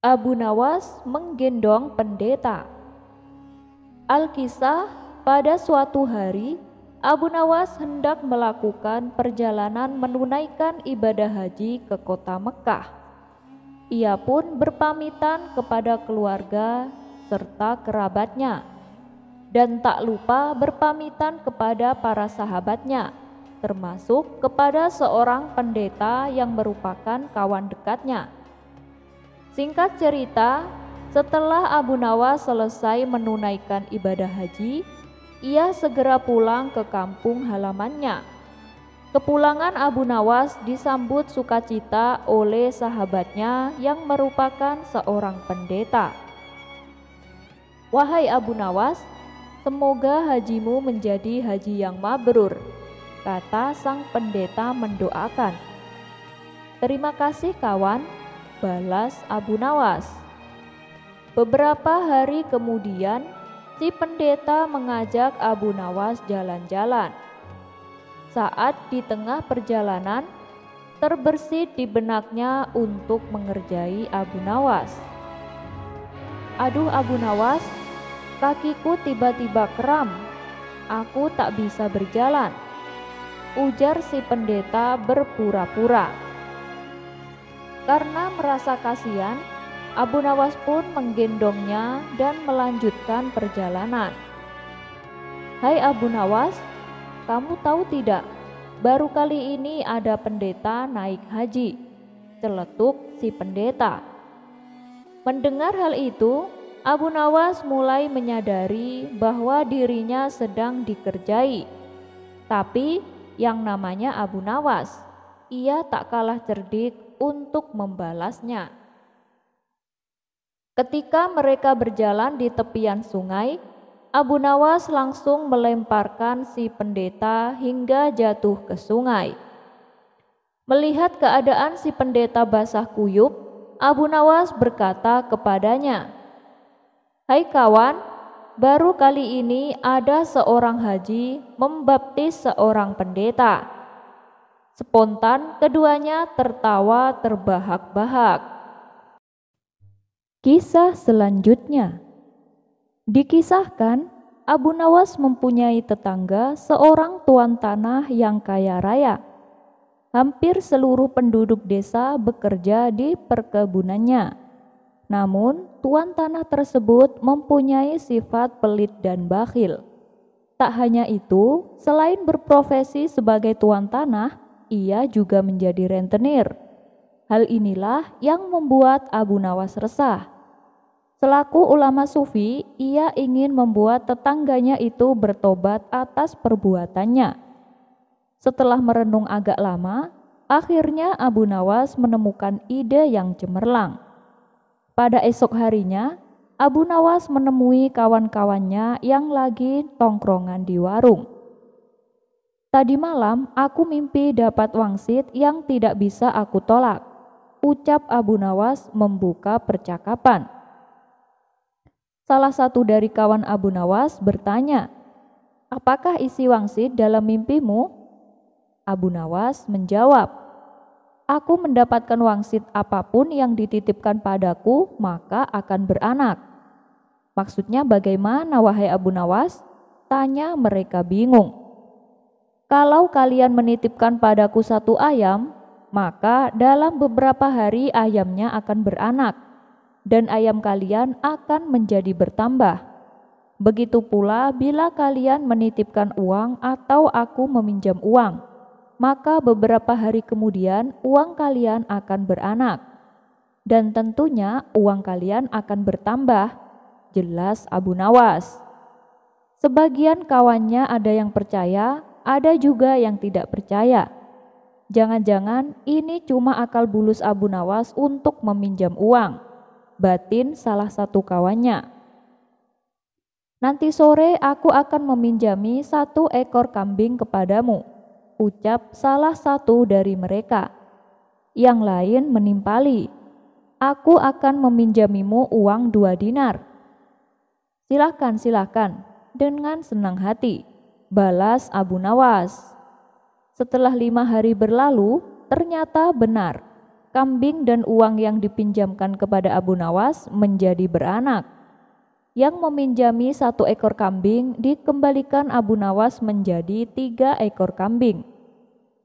Abu Nawas menggendong pendeta. Alkisah, pada suatu hari Abu Nawas hendak melakukan perjalanan menunaikan ibadah haji ke kota Mekah. Ia pun berpamitan kepada keluarga serta kerabatnya, dan tak lupa berpamitan kepada para sahabatnya, termasuk kepada seorang pendeta yang merupakan kawan dekatnya. Singkat cerita, setelah Abu Nawas selesai menunaikan ibadah haji, ia segera pulang ke kampung halamannya. Kepulangan Abu Nawas disambut sukacita oleh sahabatnya yang merupakan seorang pendeta. "Wahai Abu Nawas, semoga hajimu menjadi haji yang mabrur," kata sang pendeta mendoakan. "Terima kasih kawan," balas Abu Nawas. Beberapa hari kemudian, si pendeta mengajak Abu Nawas jalan-jalan. Saat di tengah perjalanan, terbersit di benaknya untuk mengerjai Abu Nawas. "Aduh Abu Nawas, kakiku tiba-tiba kram, aku tak bisa berjalan," ujar si pendeta berpura-pura. Karena merasa kasihan, Abu Nawas pun menggendongnya dan melanjutkan perjalanan. "Hai Abu Nawas, kamu tahu tidak, baru kali ini ada pendeta naik haji," celetuk si pendeta. Mendengar hal itu, Abu Nawas mulai menyadari bahwa dirinya sedang dikerjai. Tapi yang namanya Abu Nawas, ia tak kalah cerdik untuk membalasnya. Ketika mereka berjalan di tepian sungai, Abu Nawas langsung melemparkan si pendeta hingga jatuh ke sungai. Melihat keadaan si pendeta basah kuyup, Abu Nawas berkata kepadanya, "Hai kawan, baru kali ini ada seorang haji membaptis seorang pendeta." Spontan keduanya tertawa terbahak-bahak. Kisah selanjutnya. Dikisahkan, Abu Nawas mempunyai tetangga seorang tuan tanah yang kaya raya. Hampir seluruh penduduk desa bekerja di perkebunannya. Namun, tuan tanah tersebut mempunyai sifat pelit dan bakhil. Tak hanya itu, selain berprofesi sebagai tuan tanah, ia juga menjadi rentenir. Hal inilah yang membuat Abu Nawas resah. Selaku ulama sufi, ia ingin membuat tetangganya itu bertobat atas perbuatannya. Setelah merenung agak lama, akhirnya Abu Nawas menemukan ide yang cemerlang. Pada esok harinya, Abu Nawas menemui kawan-kawannya yang lagi tongkrongan di warung. "Tadi malam aku mimpi dapat wangsit yang tidak bisa aku tolak," ucap Abu Nawas membuka percakapan. Salah satu dari kawan Abu Nawas bertanya, "Apakah isi wangsit dalam mimpimu?" Abu Nawas menjawab, "Aku mendapatkan wangsit apapun yang dititipkan padaku, maka akan beranak." "Maksudnya bagaimana wahai Abu Nawas?" tanya mereka bingung. "Kalau kalian menitipkan padaku satu ayam, maka dalam beberapa hari ayamnya akan beranak, dan ayam kalian akan menjadi bertambah. Begitu pula bila kalian menitipkan uang atau aku meminjam uang, maka beberapa hari kemudian uang kalian akan beranak, dan tentunya uang kalian akan bertambah," jelas Abu Nawas. Sebagian kawannya ada yang percaya, ada juga yang tidak percaya. Jangan-jangan ini cuma akal bulus Abu Nawas untuk meminjam uang, batin salah satu kawannya. "Nanti sore aku akan meminjami 1 ekor kambing kepadamu," ucap salah satu dari mereka. Yang lain menimpali, "Aku akan meminjamimu uang 2 dinar." Silakan, dengan senang hati," balas Abu Nawas. Setelah 5 hari berlalu, ternyata benar. kambing dan uang yang dipinjamkan kepada Abu Nawas menjadi beranak. Yang meminjami 1 ekor kambing dikembalikan Abu Nawas menjadi 3 ekor kambing.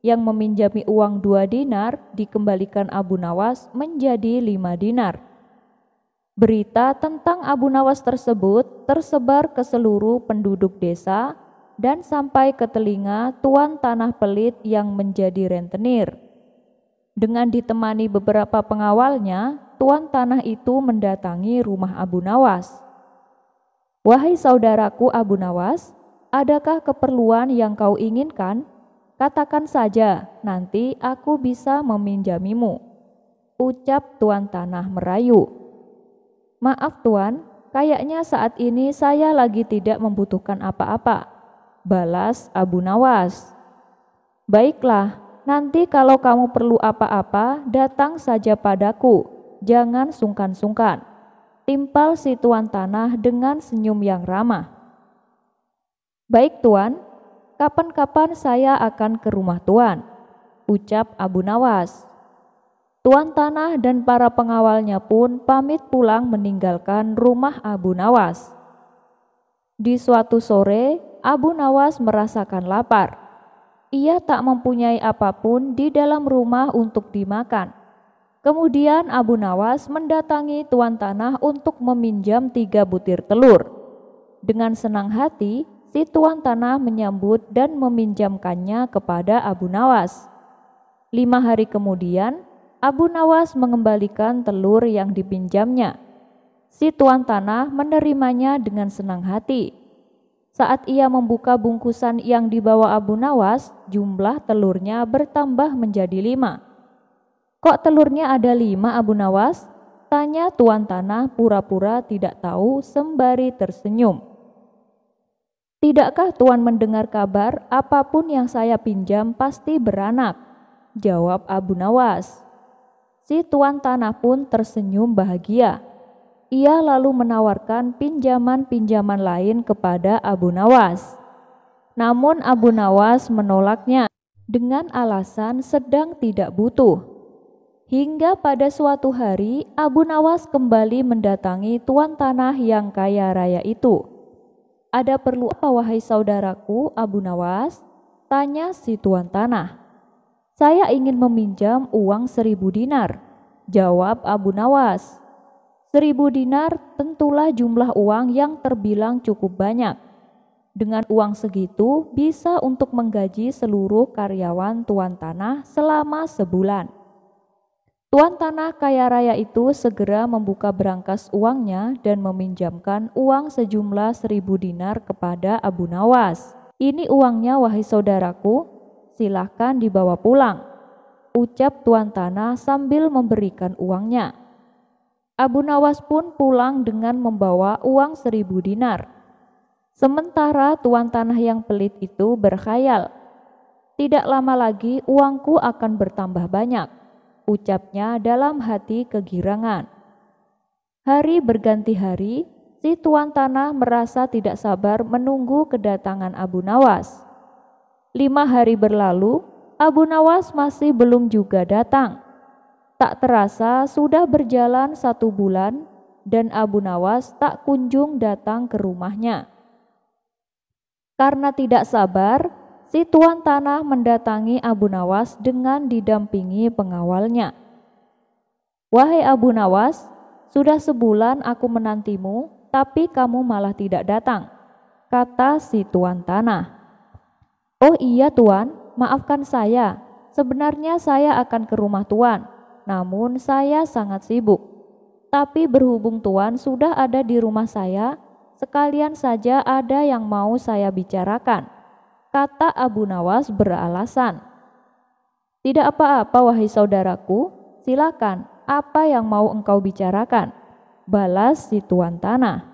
Yang meminjami uang 2 dinar dikembalikan Abu Nawas menjadi 5 dinar. Berita tentang Abu Nawas tersebut tersebar ke seluruh penduduk desa dan sampai ke telinga tuan tanah pelit yang menjadi rentenir. Dengan ditemani beberapa pengawalnya, tuan tanah itu mendatangi rumah Abu Nawas. "Wahai saudaraku Abu Nawas, adakah keperluan yang kau inginkan? Katakan saja, nanti aku bisa meminjamimu," ucap tuan tanah merayu. "Maaf tuan, kayaknya saat ini saya lagi tidak membutuhkan apa-apa," balas Abu Nawas. "Baiklah, nanti kalau kamu perlu apa-apa, datang saja padaku, jangan sungkan-sungkan," timpal si tuan tanah dengan senyum yang ramah. "Baik tuan, kapan-kapan saya akan ke rumah tuan," ucap Abu Nawas. Tuan tanah dan para pengawalnya pun pamit pulang meninggalkan rumah Abu Nawas. Di suatu sore, Abu Nawas merasakan lapar. Ia tak mempunyai apapun di dalam rumah untuk dimakan. Kemudian Abu Nawas mendatangi tuan tanah untuk meminjam 3 butir telur. Dengan senang hati, si tuan tanah menyambut dan meminjamkannya kepada Abu Nawas. 5 hari kemudian, Abu Nawas mengembalikan telur yang dipinjamnya. Si tuan tanah menerimanya dengan senang hati. Saat ia membuka bungkusan yang dibawa Abu Nawas, jumlah telurnya bertambah menjadi 5. "Kok telurnya ada 5, Abu Nawas?" tanya tuan tanah pura-pura tidak tahu sembari tersenyum. "Tidakkah tuan mendengar kabar apapun yang saya pinjam pasti beranak?" jawab Abu Nawas. Si tuan tanah pun tersenyum bahagia. Ia lalu menawarkan pinjaman-pinjaman lain kepada Abu Nawas. Namun Abu Nawas menolaknya dengan alasan sedang tidak butuh. Hingga pada suatu hari Abu Nawas kembali mendatangi tuan tanah yang kaya raya itu. "Ada perlu apa wahai saudaraku Abu Nawas?" tanya si tuan tanah. "Saya ingin meminjam uang 1.000 dinar," jawab Abu Nawas. 1.000 dinar tentulah jumlah uang yang terbilang cukup banyak. Dengan uang segitu bisa untuk menggaji seluruh karyawan tuan tanah selama sebulan. Tuan tanah kaya raya itu segera membuka berangkas uangnya dan meminjamkan uang sejumlah 1.000 dinar kepada Abu Nawas. "Ini uangnya wahai saudaraku, silahkan dibawa pulang," ucap tuan tanah sambil memberikan uangnya. Abu Nawas pun pulang dengan membawa uang 1.000 dinar. Sementara tuan tanah yang pelit itu berkhayal, "Tidak lama lagi uangku akan bertambah banyak," ucapnya dalam hati kegirangan. Hari berganti hari, si tuan tanah merasa tidak sabar menunggu kedatangan Abu Nawas. 5 hari berlalu, Abu Nawas masih belum juga datang. Tak terasa sudah berjalan 1 bulan dan Abu Nawas tak kunjung datang ke rumahnya. Karena tidak sabar, si tuan tanah mendatangi Abu Nawas dengan didampingi pengawalnya. "Wahai Abu Nawas, sudah sebulan aku menantimu, tapi kamu malah tidak datang," kata si tuan tanah. "Oh iya tuan, maafkan saya. Sebenarnya saya akan ke rumah tuan, namun saya sangat sibuk. Tapi berhubung tuan sudah ada di rumah saya, sekalian saja ada yang mau saya bicarakan," kata Abu Nawas beralasan. "Tidak apa-apa wahai saudaraku, silakan, apa yang mau engkau bicarakan?" balas si tuan tanah.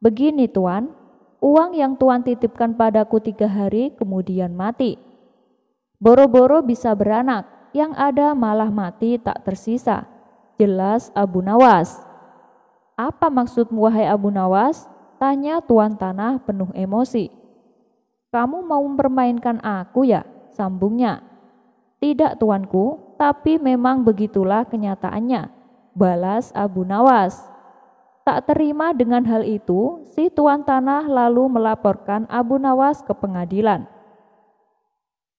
"Begini tuan, uang yang tuan titipkan padaku 3 hari kemudian mati. Boro-boro bisa beranak, yang ada malah mati tak tersisa," jelas Abu Nawas. "Apa maksudmu wahai Abu Nawas?" tanya tuan tanah penuh emosi. "Kamu mau mempermainkan aku ya?" sambungnya. "Tidak tuanku, tapi memang begitulah kenyataannya, balas Abu Nawas. Tak terima dengan hal itu, si tuan tanah lalu melaporkan Abu Nawas ke pengadilan.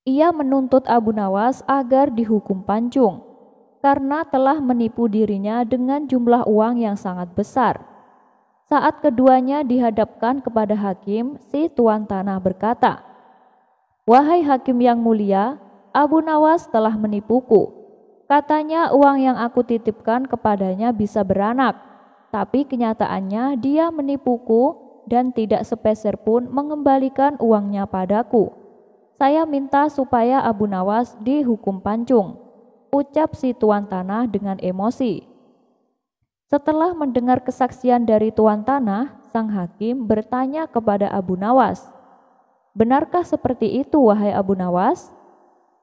Ia menuntut Abu Nawas agar dihukum pancung, karena telah menipu dirinya dengan jumlah uang yang sangat besar. Saat keduanya dihadapkan kepada hakim, si tuan tanah berkata, "Wahai hakim yang mulia, Abu Nawas telah menipuku. Katanya uang yang aku titipkan kepadanya bisa beranak, tapi kenyataannya dia menipuku dan tidak sepeser pun mengembalikan uangnya padaku. Saya minta supaya Abu Nawas dihukum pancung," ucap si tuan tanah dengan emosi. Setelah mendengar kesaksian dari tuan tanah, sang hakim bertanya kepada Abu Nawas, "Benarkah seperti itu, wahai Abu Nawas?"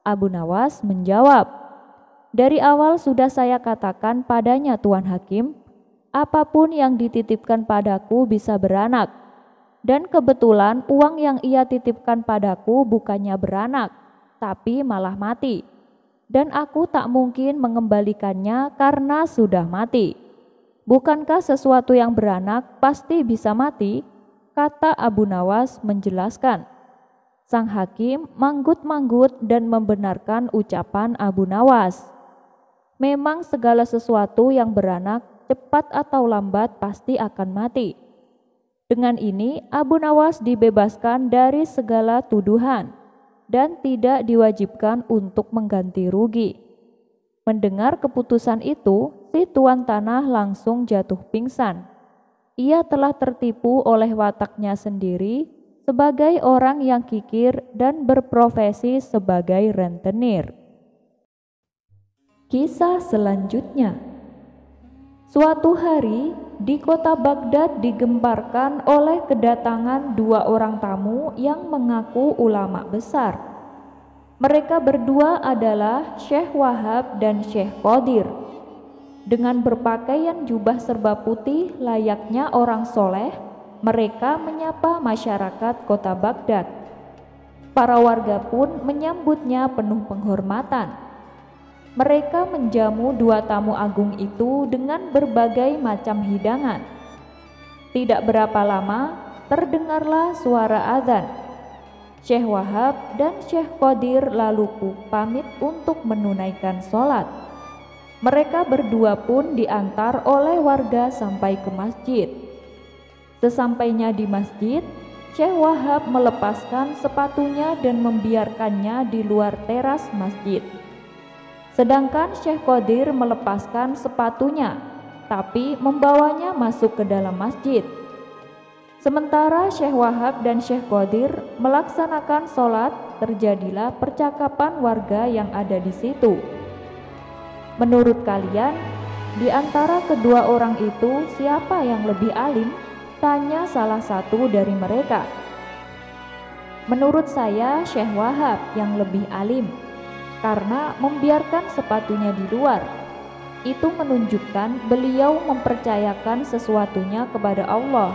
Abu Nawas menjawab, "Dari awal sudah saya katakan padanya, Tuan Hakim, apapun yang dititipkan padaku bisa beranak. Dan kebetulan uang yang ia titipkan padaku bukannya beranak, tapi malah mati. Dan aku tak mungkin mengembalikannya karena sudah mati. Bukankah sesuatu yang beranak pasti bisa mati?" kata Abu Nawas menjelaskan. Sang hakim manggut-manggut dan membenarkan ucapan Abu Nawas. Memang segala sesuatu yang beranak cepat atau lambat pasti akan mati. Dengan ini Abu Nawas dibebaskan dari segala tuduhan dan tidak diwajibkan untuk mengganti rugi. Mendengar keputusan itu, si tuan tanah langsung jatuh pingsan. Ia telah tertipu oleh wataknya sendiri sebagai orang yang kikir dan berprofesi sebagai rentenir. Kisah selanjutnya. Suatu hari di kota Baghdad digemparkan oleh kedatangan dua orang tamu yang mengaku ulama besar. Mereka berdua adalah Syekh Wahab dan Syekh Qadir. Dengan berpakaian jubah serba putih layaknya orang soleh, mereka menyapa masyarakat kota Baghdad. Para warga pun menyambutnya penuh penghormatan. Mereka menjamu dua tamu agung itu dengan berbagai macam hidangan. Tidak berapa lama, terdengarlah suara azan. Syekh Wahab dan Syekh Qadir lalu pamit untuk menunaikan sholat. Mereka berdua pun diantar oleh warga sampai ke masjid. Sesampainya di masjid, Syekh Wahab melepaskan sepatunya dan membiarkannya di luar teras masjid. Sedangkan Syekh Qadir melepaskan sepatunya, tapi membawanya masuk ke dalam masjid. Sementara Syekh Wahab dan Syekh Qadir melaksanakan sholat, terjadilah percakapan warga yang ada di situ. "Menurut kalian, di antara kedua orang itu siapa yang lebih alim?" tanya salah satu dari mereka. "Menurut saya Syekh Wahab yang lebih alim, karena membiarkan sepatunya di luar. Itu menunjukkan beliau mempercayakan sesuatunya kepada Allah,"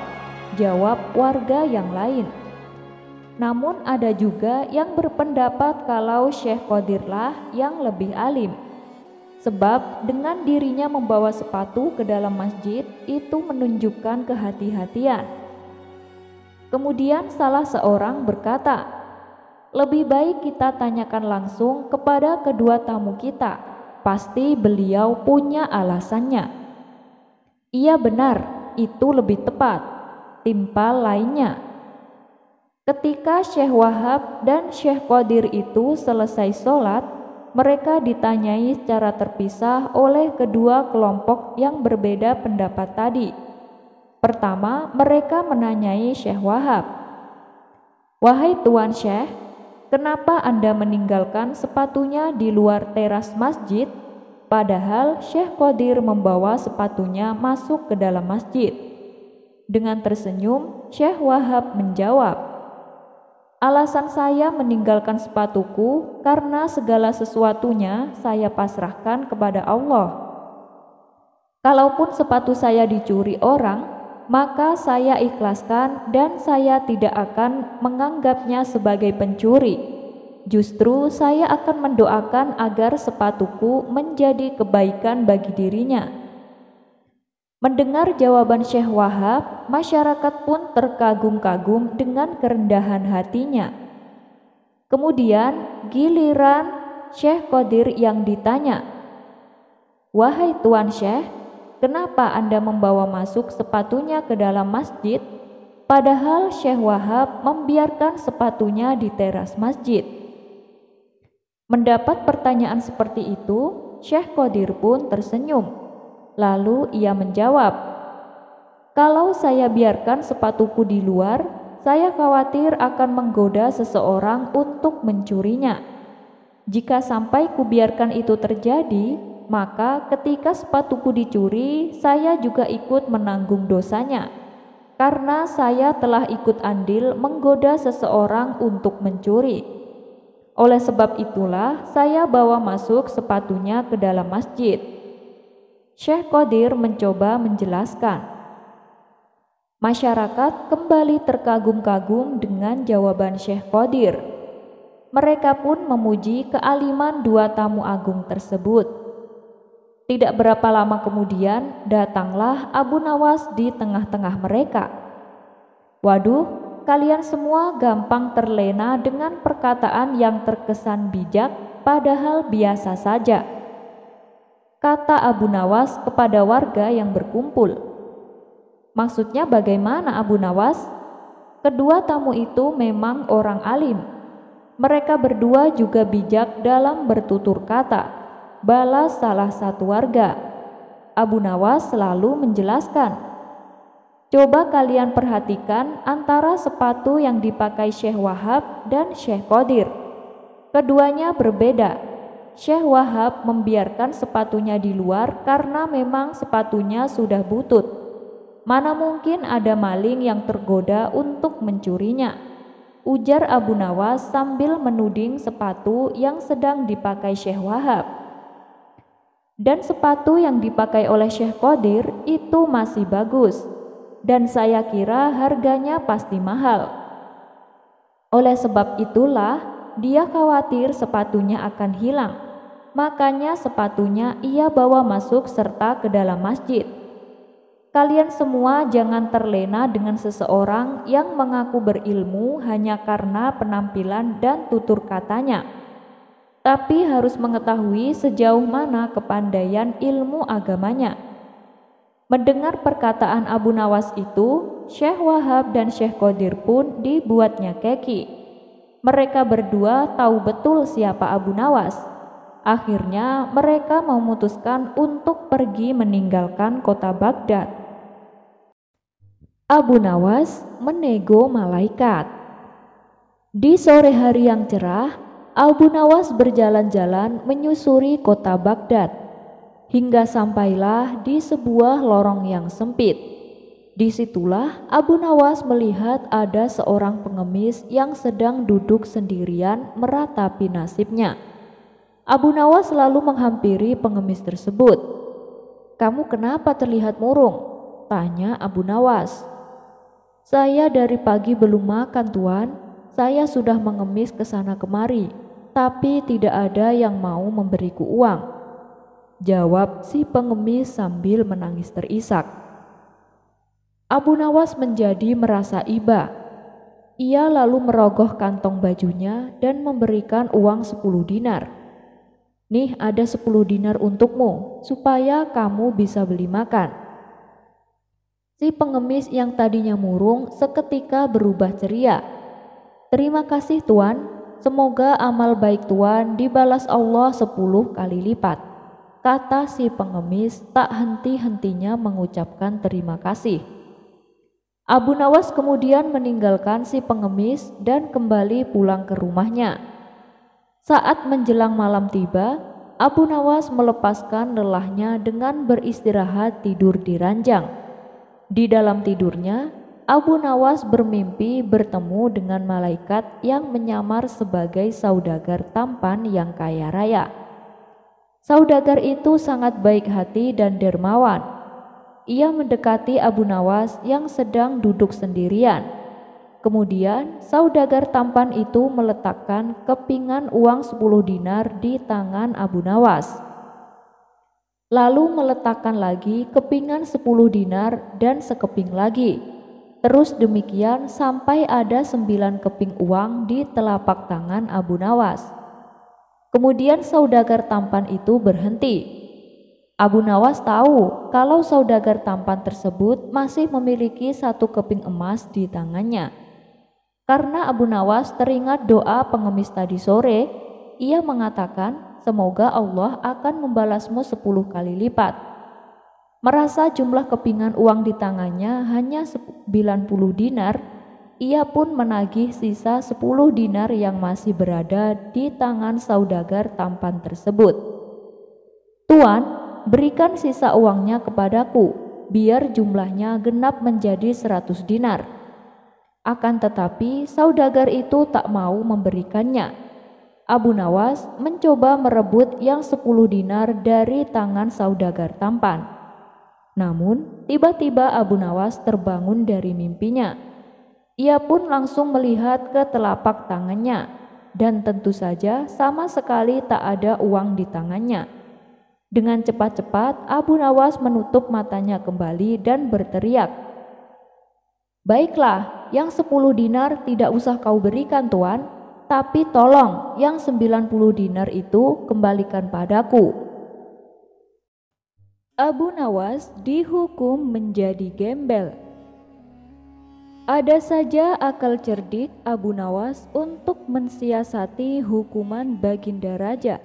jawab warga yang lain. Namun ada juga yang berpendapat kalau Syekh Qadirlah yang lebih alim, sebab dengan dirinya membawa sepatu ke dalam masjid itu menunjukkan kehati-hatian. Kemudian salah seorang berkata, "Lebih baik kita tanyakan langsung kepada kedua tamu kita, pasti beliau punya alasannya." "Iya benar, itu lebih tepat," timpal lainnya. Ketika Syekh Wahab dan Syekh Qadir itu selesai sholat, mereka ditanyai secara terpisah oleh kedua kelompok yang berbeda pendapat tadi. Pertama, mereka menanyai Syekh Wahab, "Wahai Tuan Syekh, kenapa Anda meninggalkan sepatunya di luar teras masjid, padahal Syekh Qadir membawa sepatunya masuk ke dalam masjid?" Dengan tersenyum, Syekh Wahab menjawab, "Alasan saya meninggalkan sepatuku karena segala sesuatunya saya pasrahkan kepada Allah. Kalaupun sepatu saya dicuri orang, maka saya ikhlaskan dan saya tidak akan menganggapnya sebagai pencuri. Justru saya akan mendoakan agar sepatuku menjadi kebaikan bagi dirinya." Mendengar jawaban Syekh Wahab, masyarakat pun terkagum-kagum dengan kerendahan hatinya. Kemudian giliran Syekh Qadir yang ditanya, "Wahai Tuan Syekh, kenapa Anda membawa masuk sepatunya ke dalam masjid, padahal Syekh Wahab membiarkan sepatunya di teras masjid?" Mendapat pertanyaan seperti itu, Syekh Qadir pun tersenyum. Lalu ia menjawab, "Kalau saya biarkan sepatuku di luar, saya khawatir akan menggoda seseorang untuk mencurinya. Jika sampai kubiarkan itu terjadi, maka ketika sepatuku dicuri, saya juga ikut menanggung dosanya, karena saya telah ikut andil menggoda seseorang untuk mencuri. Oleh sebab itulah saya bawa masuk sepatunya ke dalam masjid." Syekh Qadir mencoba menjelaskan. Masyarakat kembali terkagum-kagum dengan jawaban Syekh Qadir. Mereka pun memuji kealiman dua tamu agung tersebut. Tidak berapa lama kemudian datanglah Abu Nawas di tengah-tengah mereka. "Waduh, kalian semua gampang terlena dengan perkataan yang terkesan bijak padahal biasa saja," kata Abu Nawas kepada warga yang berkumpul. "Maksudnya bagaimana, Abu Nawas?" Kedua tamu itu memang orang alim. Mereka berdua juga bijak dalam bertutur kata, balas salah satu warga. Abu Nawas selalu menjelaskan, "Coba kalian perhatikan antara sepatu yang dipakai Syekh Wahab dan Syekh Qadir. Keduanya berbeda. Syekh Wahab membiarkan sepatunya di luar karena memang sepatunya sudah butut. Mana mungkin ada maling yang tergoda untuk mencurinya," ujar Abu Nawas sambil menuding sepatu yang sedang dipakai Syekh Wahab. "Dan sepatu yang dipakai oleh Syekh Qadir itu masih bagus, dan saya kira harganya pasti mahal. Oleh sebab itulah dia khawatir sepatunya akan hilang, makanya sepatunya ia bawa masuk serta ke dalam masjid. Kalian semua jangan terlena dengan seseorang yang mengaku berilmu hanya karena penampilan dan tutur katanya, tapi harus mengetahui sejauh mana kepandaian ilmu agamanya." Mendengar perkataan Abu Nawas itu, Syekh Wahab dan Syekh Qadir pun dibuatnya keki. Mereka berdua tahu betul siapa Abu Nawas. Akhirnya mereka memutuskan untuk pergi meninggalkan kota Baghdad. Abu Nawas menego malaikat. Di sore hari yang cerah, Abu Nawas berjalan-jalan menyusuri kota Baghdad, hingga sampailah di sebuah lorong yang sempit. Disitulah Abu Nawas melihat ada seorang pengemis yang sedang duduk sendirian meratapi nasibnya. Abu Nawas lalu menghampiri pengemis tersebut. "Kamu kenapa terlihat murung?" tanya Abu Nawas. "Saya dari pagi belum makan, Tuan. Saya sudah mengemis ke sana kemari, tapi tidak ada yang mau memberiku uang," jawab si pengemis sambil menangis terisak. Abu Nawas menjadi merasa iba. Ia lalu merogoh kantong bajunya dan memberikan uang 10 dinar. "Nih ada 10 dinar untukmu, supaya kamu bisa beli makan." Si pengemis yang tadinya murung seketika berubah ceria. "Terima kasih Tuan, semoga amal baik Tuan dibalas Allah 10 kali lipat," kata si pengemis tak henti-hentinya mengucapkan terima kasih. Abu Nawas kemudian meninggalkan si pengemis dan kembali pulang ke rumahnya. Saat menjelang malam tiba, Abu Nawas melepaskan lelahnya dengan beristirahat tidur di ranjang. Di dalam tidurnya, Abu Nawas bermimpi bertemu dengan malaikat yang menyamar sebagai saudagar tampan yang kaya raya. Saudagar itu sangat baik hati dan dermawan. Ia mendekati Abu Nawas yang sedang duduk sendirian. Kemudian saudagar tampan itu meletakkan kepingan uang 10 dinar di tangan Abu Nawas. Lalu meletakkan lagi kepingan 10 dinar dan sekeping lagi. Terus demikian sampai ada 9 keping uang di telapak tangan Abu Nawas. Kemudian saudagar tampan itu berhenti. Abu Nawas tahu kalau saudagar tampan tersebut masih memiliki 1 keping emas di tangannya. Karena Abu Nawas teringat doa pengemis tadi sore, ia mengatakan, semoga Allah akan membalasmu 10 kali lipat. Merasa jumlah kepingan uang di tangannya hanya 90 dinar, ia pun menagih sisa 10 dinar yang masih berada di tangan saudagar tampan tersebut. Tuan, berikan sisa uangnya kepadaku, biar jumlahnya genap menjadi 100 dinar. Akan tetapi saudagar itu tak mau memberikannya. Abu Nawas mencoba merebut yang 10 dinar dari tangan saudagar tampan. Namun tiba-tiba Abu Nawas terbangun dari mimpinya. Ia pun langsung melihat ke telapak tangannya, dan tentu saja sama sekali tak ada uang di tangannya. Dengan cepat-cepat Abu Nawas menutup matanya kembali dan berteriak, "Baiklah, yang 10 dinar tidak usah kau berikan tuan, tapi tolong yang 90 dinar itu kembalikan padaku." Abu Nawas dihukum menjadi gembel. Ada saja akal cerdik Abu Nawas untuk mensiasati hukuman Baginda Raja.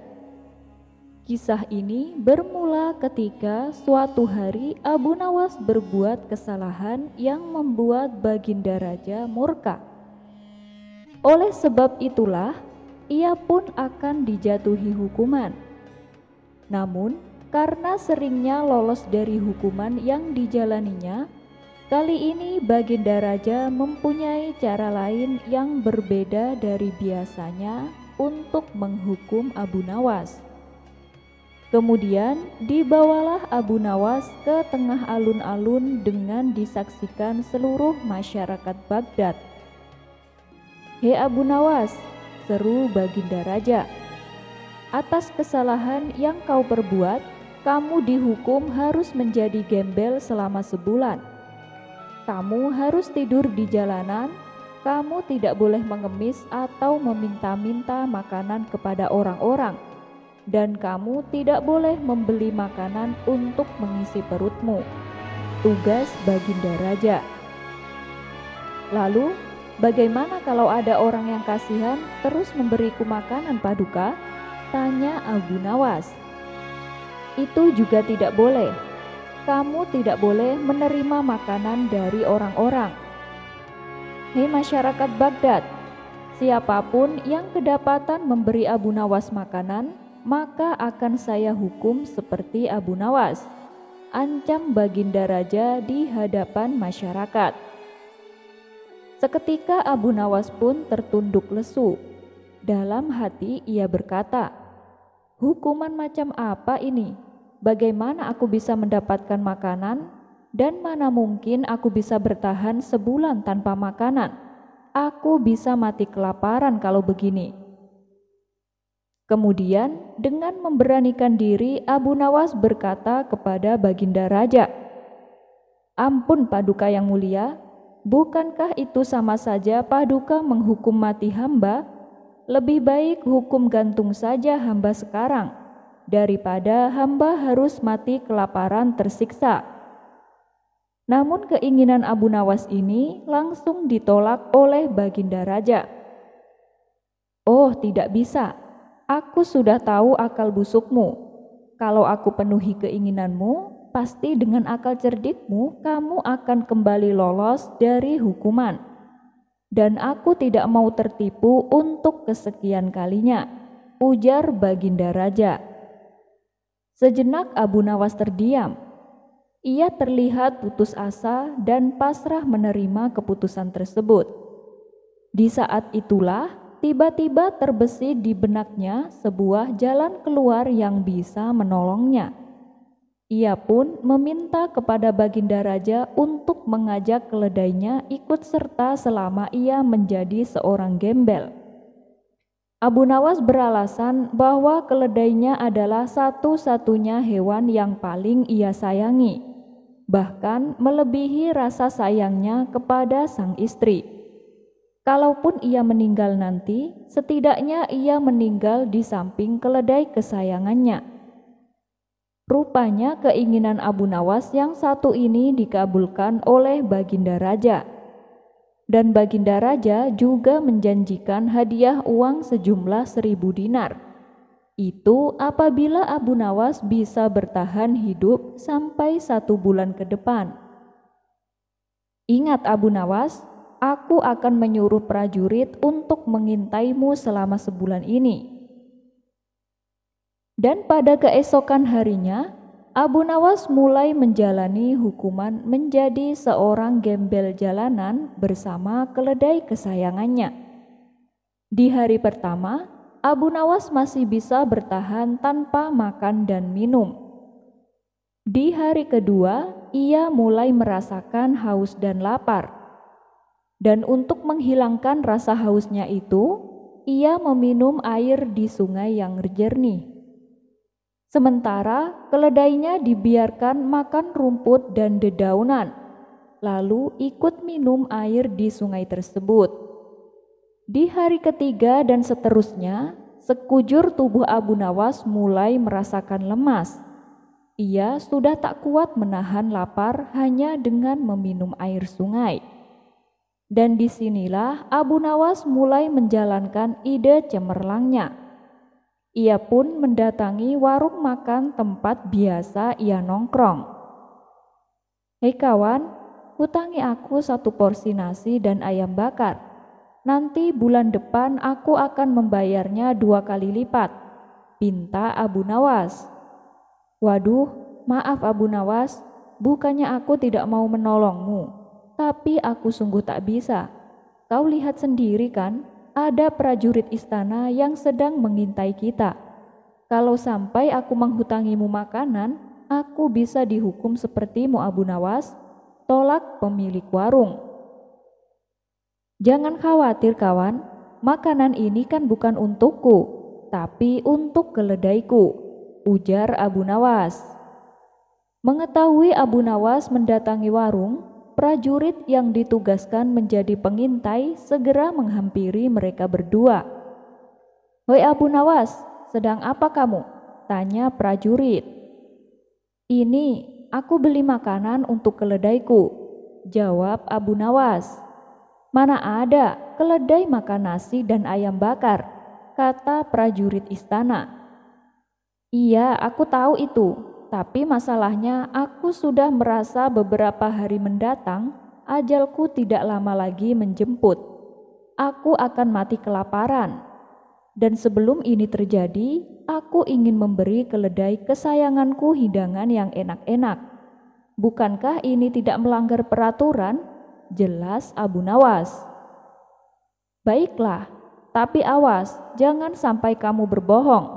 Kisah ini bermula ketika suatu hari Abu Nawas berbuat kesalahan yang membuat Baginda Raja murka. Oleh sebab itulah, ia pun akan dijatuhi hukuman. Namun, karena seringnya lolos dari hukuman yang dijalaninya, kali ini Baginda Raja mempunyai cara lain yang berbeda dari biasanya untuk menghukum Abu Nawas. Kemudian dibawalah Abu Nawas ke tengah alun-alun dengan disaksikan seluruh masyarakat Baghdad. "Hei Abu Nawas," seru Baginda Raja, "atas kesalahan yang kau perbuat, kamu dihukum harus menjadi gembel selama sebulan. Kamu harus tidur di jalanan, kamu tidak boleh mengemis atau meminta-minta makanan kepada orang-orang, dan kamu tidak boleh membeli makanan untuk mengisi perutmu." Tugas Baginda Raja. "Lalu, bagaimana kalau ada orang yang kasihan terus memberiku makanan paduka?" tanya Abu Nawas. "Itu juga tidak boleh. Kamu tidak boleh menerima makanan dari orang-orang. Hei masyarakat Baghdad, siapapun yang kedapatan memberi Abu Nawas makanan, maka akan saya hukum seperti Abu Nawas," ancam Baginda Raja di hadapan masyarakat. Seketika Abu Nawas pun tertunduk lesu. Dalam hati ia berkata, "Hukuman macam apa ini? Bagaimana aku bisa mendapatkan makanan? Dan mana mungkin aku bisa bertahan sebulan tanpa makanan? Aku bisa mati kelaparan kalau begini." Kemudian dengan memberanikan diri Abu Nawas berkata kepada Baginda Raja, "Ampun Paduka yang mulia, bukankah itu sama saja Paduka menghukum mati hamba? Lebih baik hukum gantung saja hamba sekarang, daripada hamba harus mati kelaparan tersiksa." Namun keinginan Abu Nawas ini langsung ditolak oleh Baginda Raja. "Oh, tidak bisa. Aku sudah tahu akal busukmu. Kalau aku penuhi keinginanmu, pasti dengan akal cerdikmu kamu akan kembali lolos dari hukuman. Dan aku tidak mau tertipu untuk kesekian kalinya," ujar Baginda Raja. Sejenak Abu Nawas terdiam. Ia terlihat putus asa dan pasrah menerima keputusan tersebut. Di saat itulah tiba-tiba terbesit di benaknya sebuah jalan keluar yang bisa menolongnya. Ia pun meminta kepada Baginda Raja untuk mengajak keledainya ikut serta selama ia menjadi seorang gembel. Abu Nawas beralasan bahwa keledainya adalah satu-satunya hewan yang paling ia sayangi, bahkan melebihi rasa sayangnya kepada sang istri. Kalaupun ia meninggal nanti, setidaknya ia meninggal di samping keledai kesayangannya. Rupanya keinginan Abu Nawas yang satu ini dikabulkan oleh Baginda Raja. Dan Baginda Raja juga menjanjikan hadiah uang sejumlah 1.000 dinar. Itu apabila Abu Nawas bisa bertahan hidup sampai 1 bulan ke depan. Ingat Abu Nawas, aku akan menyuruh prajurit untuk mengintaimu selama sebulan ini. Dan pada keesokan harinya, Abu Nawas mulai menjalani hukuman menjadi seorang gembel jalanan bersama keledai kesayangannya. Di hari pertama, Abu Nawas masih bisa bertahan tanpa makan dan minum. Di hari kedua, ia mulai merasakan haus dan lapar. Dan untuk menghilangkan rasa hausnya itu, ia meminum air di sungai yang jernih. Sementara keledainya dibiarkan makan rumput dan dedaunan, lalu ikut minum air di sungai tersebut. Di hari ketiga dan seterusnya, sekujur tubuh Abu Nawas mulai merasakan lemas. Ia sudah tak kuat menahan lapar hanya dengan meminum air sungai. Dan disinilah Abu Nawas mulai menjalankan ide cemerlangnya. Ia pun mendatangi warung makan tempat biasa ia nongkrong. "Hei kawan, hutangi aku 1 porsi nasi dan ayam bakar. Nanti bulan depan aku akan membayarnya 2 kali lipat," pinta Abu Nawas. "Waduh, maaf Abu Nawas, bukannya aku tidak mau menolongmu, tapi aku sungguh tak bisa. Kau lihat sendiri kan? Ada prajurit istana yang sedang mengintai kita. Kalau sampai aku menghutangimu makanan, aku bisa dihukum sepertimu Abu Nawas," tolak pemilik warung. "Jangan khawatir kawan, makanan ini kan bukan untukku, tapi untuk keledaiku," ujar Abu Nawas. Mengetahui Abu Nawas mendatangi warung, prajurit yang ditugaskan menjadi pengintai segera menghampiri mereka berdua. "Hoi Abu Nawas, sedang apa kamu?" tanya prajurit. "Ini, aku beli makanan untuk keledaiku," jawab Abu Nawas. "Mana ada, keledai makan nasi dan ayam bakar," kata prajurit istana. "Iya, aku tahu itu. Tapi masalahnya aku sudah merasa beberapa hari mendatang ajalku tidak lama lagi menjemput. Aku akan mati kelaparan. Dan sebelum ini terjadi, aku ingin memberi keledai kesayanganku hidangan yang enak-enak. Bukankah ini tidak melanggar peraturan?" jelas Abu Nawas. "Baiklah, tapi awas, jangan sampai kamu berbohong.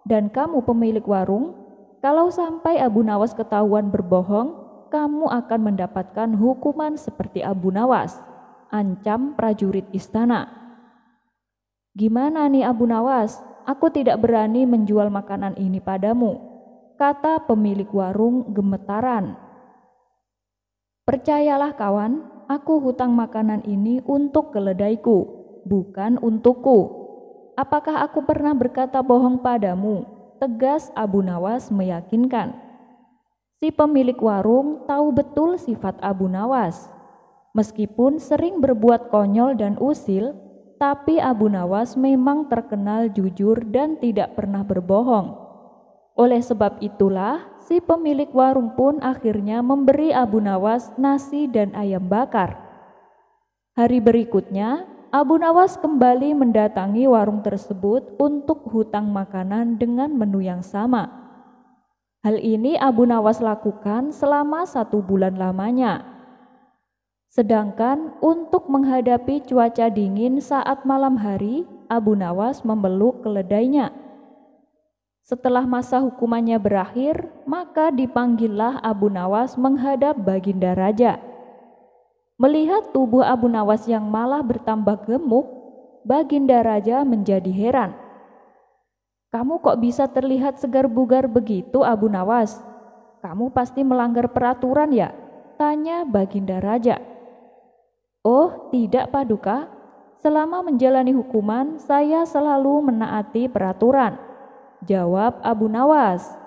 Dan kamu pemilik warung, kalau sampai Abu Nawas ketahuan berbohong, kamu akan mendapatkan hukuman seperti Abu Nawas," ancam prajurit istana. "Gimana nih Abu Nawas, aku tidak berani menjual makanan ini padamu," kata pemilik warung gemetaran. "Percayalah kawan, aku hutang makanan ini untuk keledaiku, bukan untukku. Apakah aku pernah berkata bohong padamu?" tegas Abu Nawas meyakinkan. Si pemilik warung tahu betul sifat Abu Nawas. Meskipun sering berbuat konyol dan usil, tapi Abu Nawas memang terkenal jujur dan tidak pernah berbohong. Oleh sebab itulah, si pemilik warung pun akhirnya memberi Abu Nawas nasi dan ayam bakar. Hari berikutnya, Abu Nawas kembali mendatangi warung tersebut untuk hutang makanan dengan menu yang sama. Hal ini Abu Nawas lakukan selama 1 bulan lamanya. Sedangkan untuk menghadapi cuaca dingin saat malam hari, Abu Nawas memeluk keledainya. Setelah masa hukumannya berakhir, maka dipanggillah Abu Nawas menghadap Baginda Raja. Melihat tubuh Abu Nawas yang malah bertambah gemuk, Baginda Raja menjadi heran. "Kamu kok bisa terlihat segar bugar begitu, Abu Nawas? Kamu pasti melanggar peraturan ya?" tanya Baginda Raja. "Oh, tidak Paduka. Selama menjalani hukuman, saya selalu menaati peraturan," jawab Abu Nawas.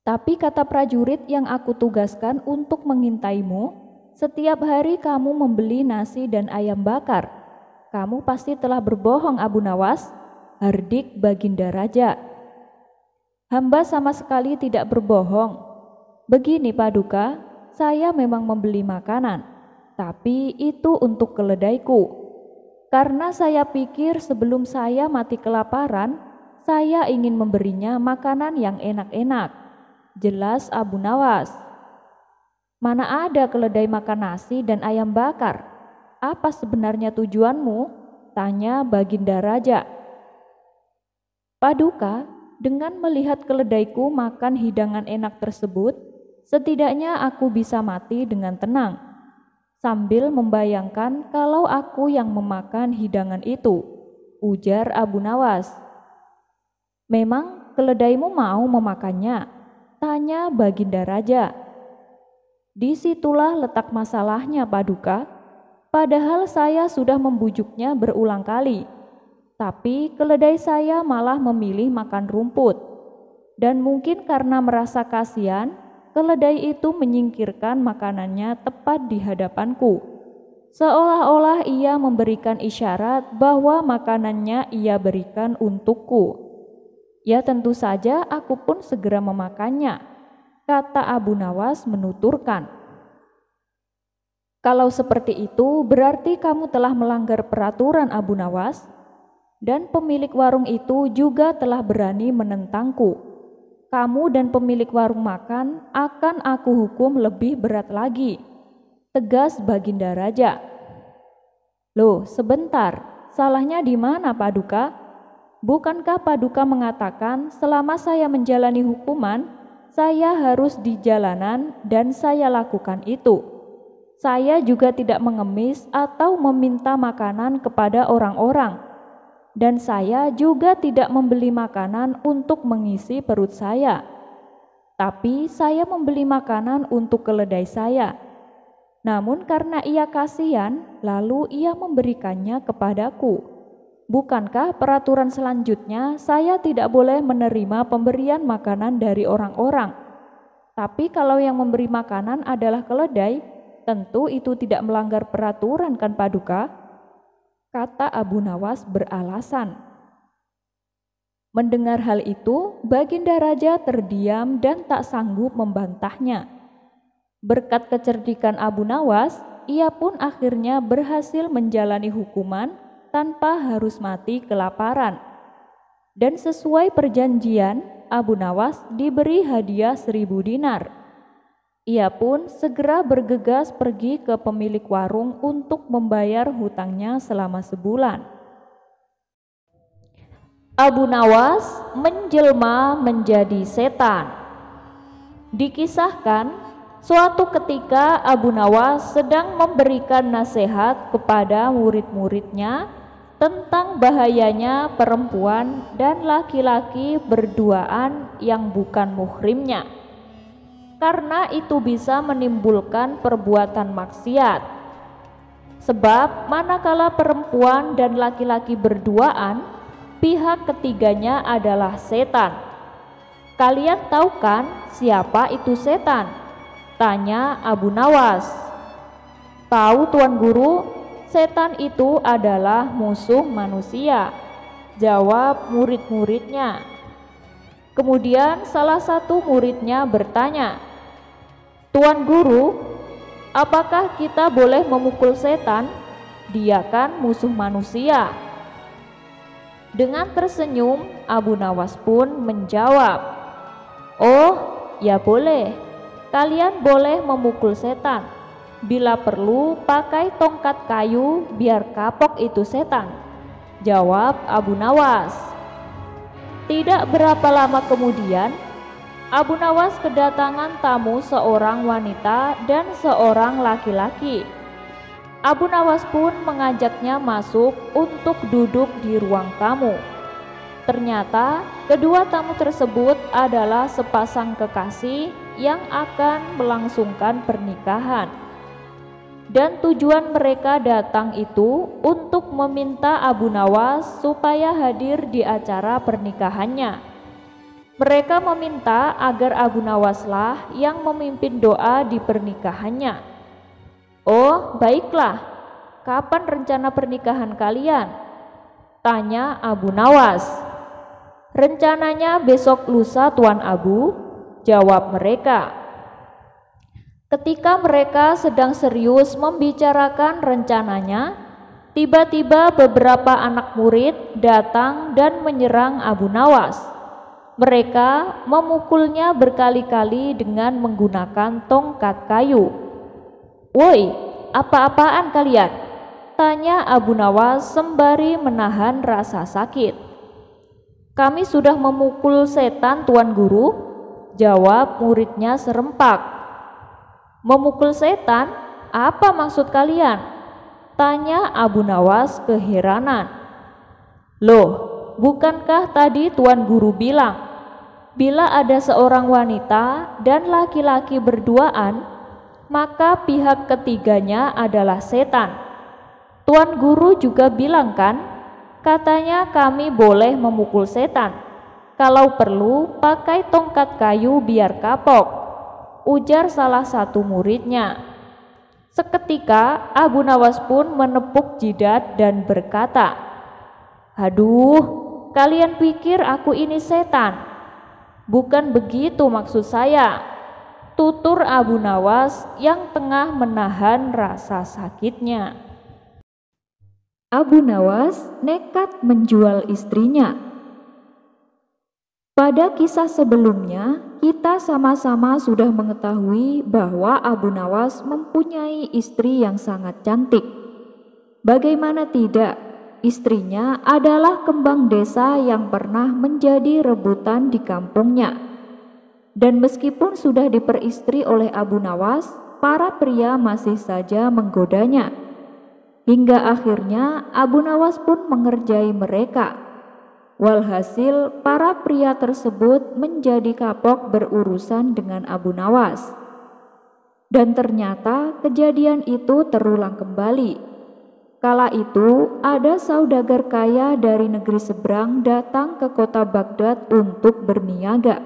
"Tapi kata prajurit yang aku tugaskan untuk mengintaimu, setiap hari kamu membeli nasi dan ayam bakar. Kamu pasti telah berbohong, Abu Nawas," hardik Baginda Raja. "Hamba sama sekali tidak berbohong. Begini Paduka, saya memang membeli makanan, tapi itu untuk keledaiku. Karena saya pikir sebelum saya mati kelaparan, saya ingin memberinya makanan yang enak-enak," jelas Abu Nawas. "Mana ada keledai makan nasi dan ayam bakar? Apa sebenarnya tujuanmu?" tanya Baginda Raja. "Paduka, dengan melihat keledaiku makan hidangan enak tersebut, setidaknya aku bisa mati dengan tenang, sambil membayangkan kalau aku yang memakan hidangan itu," ujar Abu Nawas. "Memang keledaimu mau memakannya?" tanya Baginda Raja. "Disitulah letak masalahnya Paduka. Padahal saya sudah membujuknya berulang kali, tapi keledai saya malah memilih makan rumput. Dan mungkin karena merasa kasihan, keledai itu menyingkirkan makanannya tepat di hadapanku, seolah-olah ia memberikan isyarat bahwa makanannya ia berikan untukku. Ya tentu saja aku pun segera memakannya," kata Abu Nawas menuturkan. "Kalau seperti itu berarti kamu telah melanggar peraturan, Abu Nawas. Dan pemilik warung itu juga telah berani menentangku. Kamu dan pemilik warung makan akan aku hukum lebih berat lagi," tegas Baginda Raja. "Loh, sebentar, salahnya di mana Paduka? Bukankah Paduka mengatakan selama saya menjalani hukuman, saya harus di jalanan dan saya lakukan itu. Saya juga tidak mengemis atau meminta makanan kepada orang-orang. Dan saya juga tidak membeli makanan untuk mengisi perut saya. Tapi saya membeli makanan untuk keledai saya. Namun karena ia kasihan, lalu ia memberikannya kepadaku. Bukankah peraturan selanjutnya saya tidak boleh menerima pemberian makanan dari orang-orang? Tapi kalau yang memberi makanan adalah keledai, tentu itu tidak melanggar peraturan kan Paduka?" kata Abu Nawas beralasan. Mendengar hal itu, Baginda Raja terdiam dan tak sanggup membantahnya. Berkat kecerdikan Abu Nawas, ia pun akhirnya berhasil menjalani hukuman tanpa harus mati kelaparan. Dan sesuai perjanjian, Abu Nawas diberi hadiah 1000 dinar. Ia pun segera bergegas pergi ke pemilik warung untuk membayar hutangnya selama sebulan. Abu Nawas menjelma menjadi setan. Dikisahkan, suatu ketika Abu Nawas sedang memberikan nasihat kepada murid-muridnya tentang bahayanya perempuan dan laki-laki berduaan yang bukan muhrimnya, karena itu bisa menimbulkan perbuatan maksiat. Sebab manakala perempuan dan laki-laki berduaan, pihak ketiganya adalah setan. Kalian tahu kan siapa itu setan? Tanya Abu Nawas. Tahu Tuan Guru, setan itu adalah musuh manusia, jawab murid-muridnya. Kemudian salah satu muridnya bertanya, Tuan Guru, apakah kita boleh memukul setan? Dia kan musuh manusia. Dengan tersenyum, Abu Nawas pun menjawab, oh ya boleh, kalian boleh memukul setan. Bila perlu pakai tongkat kayu biar kapok itu setan, jawab Abu Nawas. Tidak berapa lama kemudian, Abu Nawas kedatangan tamu seorang wanita dan seorang laki-laki. Abu Nawas pun mengajaknya masuk untuk duduk di ruang tamu. Ternyata kedua tamu tersebut adalah sepasang kekasih yang akan melangsungkan pernikahan. Dan tujuan mereka datang itu untuk meminta Abu Nawas supaya hadir di acara pernikahannya. Mereka meminta agar Abu Nawaslah yang memimpin doa di pernikahannya. "Oh, baiklah. Kapan rencana pernikahan kalian?" tanya Abu Nawas. "Rencananya besok lusa, Tuan Abu," jawab mereka. Ketika mereka sedang serius membicarakan rencananya, tiba-tiba beberapa anak murid datang dan menyerang Abu Nawas. Mereka memukulnya berkali-kali dengan menggunakan tongkat kayu. "Woi, apa-apaan kalian?" tanya Abu Nawas sembari menahan rasa sakit. "Kami sudah memukul setan, Tuan Guru," jawab muridnya serempak. "Memukul setan? Apa maksud kalian?" tanya Abu Nawas keheranan. "Loh, bukankah tadi Tuan Guru bilang, bila ada seorang wanita dan laki-laki berduaan, maka pihak ketiganya adalah setan. Tuan Guru juga bilang kan, katanya kami boleh memukul setan. Kalau perlu pakai tongkat kayu biar kapok," ujar salah satu muridnya. Seketika Abu Nawas pun menepuk jidat dan berkata, "Aduh, kalian pikir aku ini setan? Bukan begitu maksud saya," tutur Abu Nawas yang tengah menahan rasa sakitnya. Abu Nawas nekat menjual istrinya. Pada kisah sebelumnya, kita sama-sama sudah mengetahui bahwa Abu Nawas mempunyai istri yang sangat cantik. Bagaimana tidak, istrinya adalah kembang desa yang pernah menjadi rebutan di kampungnya. Dan meskipun sudah diperistri oleh Abu Nawas, para pria masih saja menggodanya. Hingga akhirnya Abu Nawas pun mengerjai mereka. Walhasil para pria tersebut menjadi kapok berurusan dengan Abu Nawas. Dan ternyata kejadian itu terulang kembali. Kala itu ada saudagar kaya dari negeri seberang datang ke kota Baghdad untuk berniaga.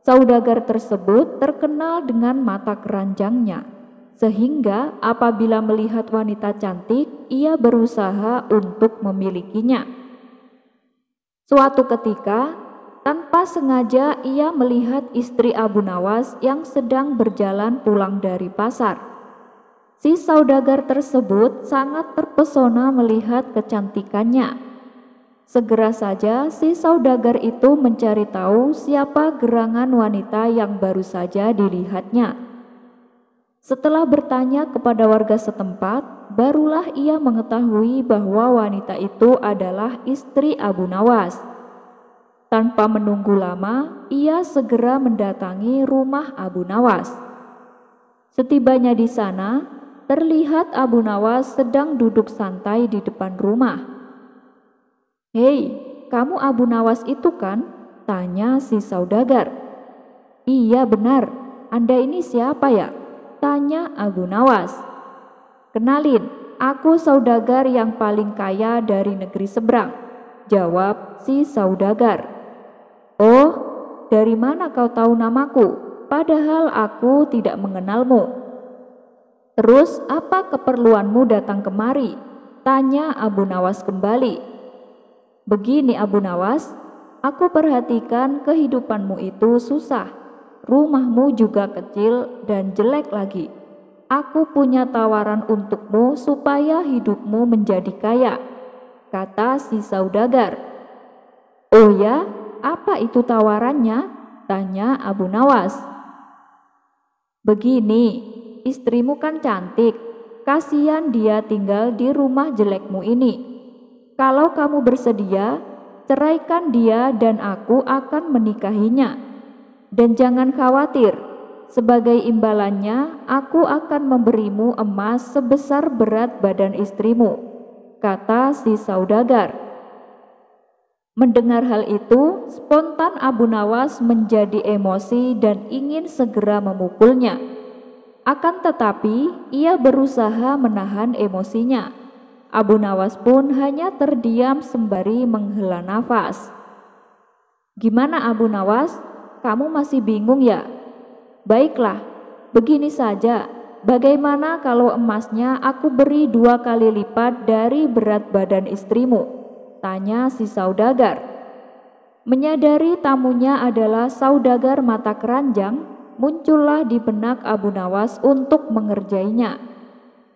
Saudagar tersebut terkenal dengan mata keranjangnya, sehingga apabila melihat wanita cantik, ia berusaha untuk memilikinya. Suatu ketika, tanpa sengaja ia melihat istri Abu Nawas yang sedang berjalan pulang dari pasar. Si saudagar tersebut sangat terpesona melihat kecantikannya. Segera saja si saudagar itu mencari tahu siapa gerangan wanita yang baru saja dilihatnya. Setelah bertanya kepada warga setempat, barulah ia mengetahui bahwa wanita itu adalah istri Abu Nawas. Tanpa menunggu lama, ia segera mendatangi rumah Abu Nawas. Setibanya di sana, terlihat Abu Nawas sedang duduk santai di depan rumah. "Hei, kamu Abu Nawas itu kan?" tanya si saudagar. "Iya benar, Anda ini siapa ya?" tanya Abu Nawas. "Kenalin, aku saudagar yang paling kaya dari negeri seberang," jawab si saudagar. "Oh, dari mana kau tahu namaku? Padahal aku tidak mengenalmu." "Terus apa keperluanmu datang kemari?" tanya Abu Nawas kembali. "Begini Abu Nawas, aku perhatikan kehidupanmu itu susah. Rumahmu juga kecil dan jelek lagi. Aku punya tawaran untukmu supaya hidupmu menjadi kaya," kata si saudagar. "Oh ya, apa itu tawarannya?" tanya Abu Nawas. "Begini, istrimu kan cantik, kasihan dia tinggal di rumah jelekmu ini. Kalau kamu bersedia, ceraikan dia dan aku akan menikahinya. Dan jangan khawatir, sebagai imbalannya aku akan memberimu emas sebesar berat badan istrimu," kata si saudagar. Mendengar hal itu, spontan Abu Nawas menjadi emosi dan ingin segera memukulnya. Akan tetapi, ia berusaha menahan emosinya. Abu Nawas pun hanya terdiam sembari menghela nafas. "Gimana Abu Nawas? Kamu masih bingung ya? Baiklah, begini saja. Bagaimana kalau emasnya aku beri 2 kali lipat dari berat badan istrimu?" tanya si saudagar. Menyadari tamunya adalah saudagar mata keranjang, muncullah di benak Abu Nawas untuk mengerjainya.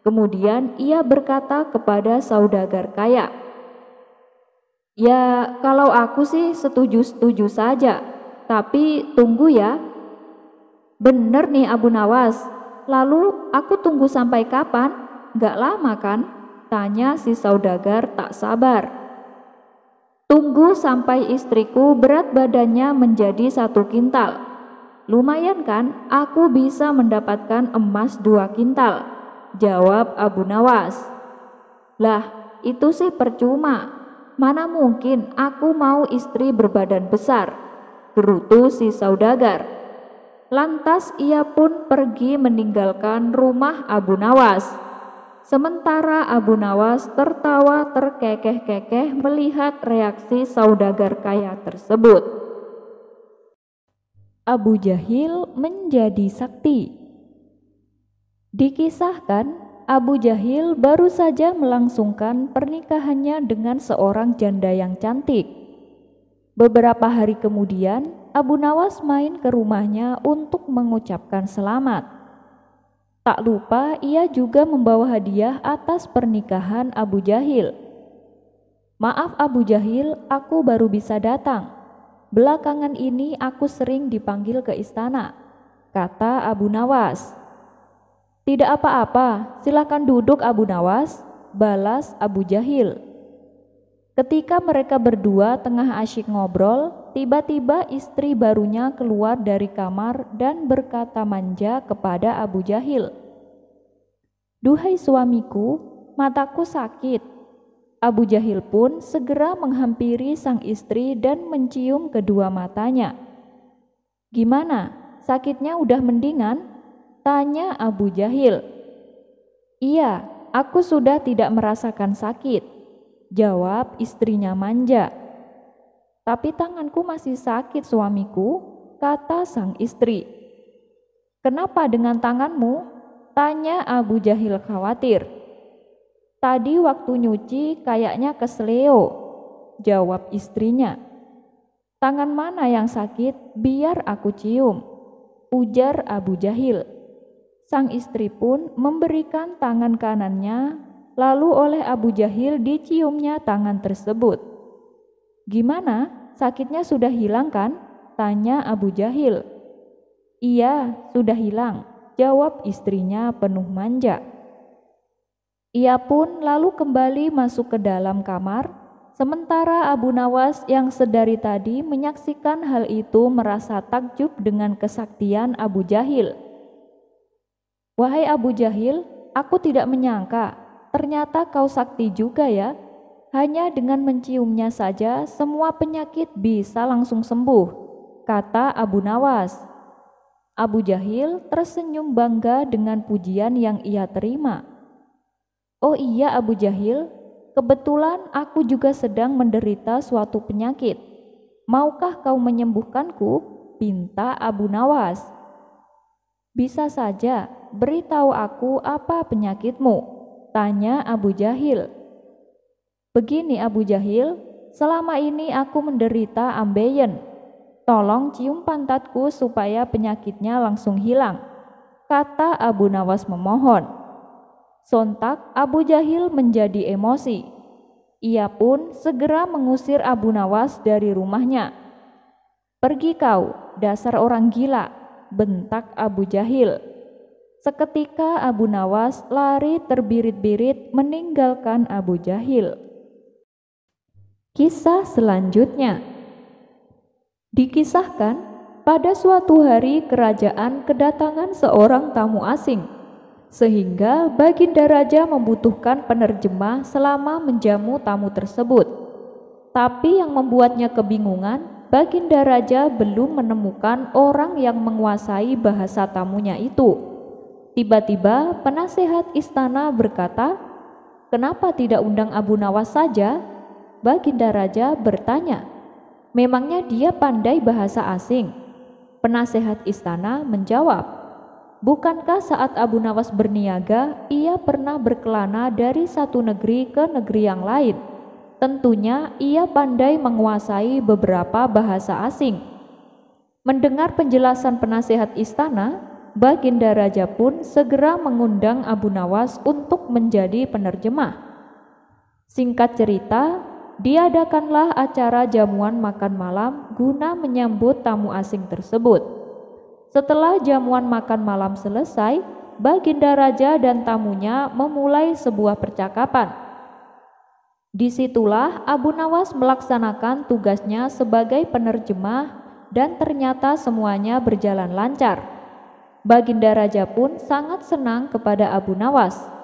Kemudian ia berkata kepada saudagar kaya, "Ya, kalau aku sih setuju-setuju saja, tapi tunggu ya." "Bener nih Abu Nawas, lalu aku tunggu sampai kapan? Gak lama kan?" tanya si saudagar tak sabar. "Tunggu sampai istriku berat badannya menjadi 1 kintal. Lumayan kan, aku bisa mendapatkan emas 2 kintal, jawab Abu Nawas. "Lah, itu sih percuma. Mana mungkin aku mau istri berbadan besar," gerutu si saudagar. Lantas ia pun pergi meninggalkan rumah Abu Nawas. Sementara Abu Nawas tertawa terkekeh-kekeh melihat reaksi saudagar kaya tersebut. Abu Jahil menjadi sakti. Dikisahkan, Abu Jahil baru saja melangsungkan pernikahannya dengan seorang janda yang cantik. Beberapa hari kemudian, Abu Nawas main ke rumahnya untuk mengucapkan selamat. Tak lupa ia juga membawa hadiah atas pernikahan Abu Jahil. "Maaf Abu Jahil, aku baru bisa datang. Belakangan ini aku sering dipanggil ke istana," kata Abu Nawas. "Tidak apa-apa, silakan duduk Abu Nawas," balas Abu Jahil. Ketika mereka berdua tengah asyik ngobrol, tiba-tiba istri barunya keluar dari kamar dan berkata manja kepada Abu Jahil, "Duhai suamiku, mataku sakit." Abu Jahil pun segera menghampiri sang istri dan mencium kedua matanya. "Gimana, sakitnya udah mendingan?" tanya Abu Jahil. "Iya, aku sudah tidak merasakan sakit," jawab istrinya manja. "Tapi tanganku masih sakit suamiku," kata sang istri. "Kenapa dengan tanganmu?" tanya Abu Jahil khawatir. "Tadi waktu nyuci kayaknya kesleo," jawab istrinya. "Tangan mana yang sakit? Biar aku cium," ujar Abu Jahil. Sang istri pun memberikan tangan kanannya, lalu oleh Abu Jahil diciumnya tangan tersebut. "Gimana, sakitnya sudah hilang kan?" tanya Abu Jahil. "Iya, sudah hilang," jawab istrinya penuh manja. Ia pun lalu kembali masuk ke dalam kamar, sementara Abu Nawas yang sedari tadi menyaksikan hal itu merasa takjub dengan kesaktian Abu Jahil. "Wahai Abu Jahil, aku tidak menyangka, ternyata kau sakti juga ya. Hanya dengan menciumnya saja semua penyakit bisa langsung sembuh," kata Abu Nawas. Abu Jahil tersenyum bangga dengan pujian yang ia terima. "Oh iya Abu Jahil, kebetulan aku juga sedang menderita suatu penyakit. Maukah kau menyembuhkanku?" pinta Abu Nawas. "Bisa saja, beritahu aku apa penyakitmu?" tanya Abu Jahil. "Begini Abu Jahil, selama ini aku menderita ambeien. Tolong cium pantatku supaya penyakitnya langsung hilang," kata Abu Nawas memohon. Sontak Abu Jahil menjadi emosi. Ia pun segera mengusir Abu Nawas dari rumahnya. "Pergi kau, dasar orang gila," bentak Abu Jahil. Seketika Abu Nawas lari terbirit-birit meninggalkan Abu Jahil. Kisah selanjutnya dikisahkan, pada suatu hari kerajaan kedatangan seorang tamu asing, sehingga Baginda Raja membutuhkan penerjemah selama menjamu tamu tersebut. Tapi yang membuatnya kebingungan, Baginda Raja belum menemukan orang yang menguasai bahasa tamunya itu. Tiba-tiba penasehat istana berkata, "Kenapa tidak undang Abu Nawas saja?" Baginda Raja bertanya, "Memangnya dia pandai bahasa asing?" Penasehat istana menjawab, "Bukankah saat Abu Nawas berniaga, ia pernah berkelana dari satu negeri ke negeri yang lain? Tentunya ia pandai menguasai beberapa bahasa asing." Mendengar penjelasan penasehat istana, Baginda Raja pun segera mengundang Abu Nawas untuk menjadi penerjemah. Singkat cerita, diadakanlah acara jamuan makan malam guna menyambut tamu asing tersebut. Setelah jamuan makan malam selesai, Baginda Raja dan tamunya memulai sebuah percakapan. Disitulah Abu Nawas melaksanakan tugasnya sebagai penerjemah dan ternyata semuanya berjalan lancar. Baginda Raja pun sangat senang kepada Abu Nawas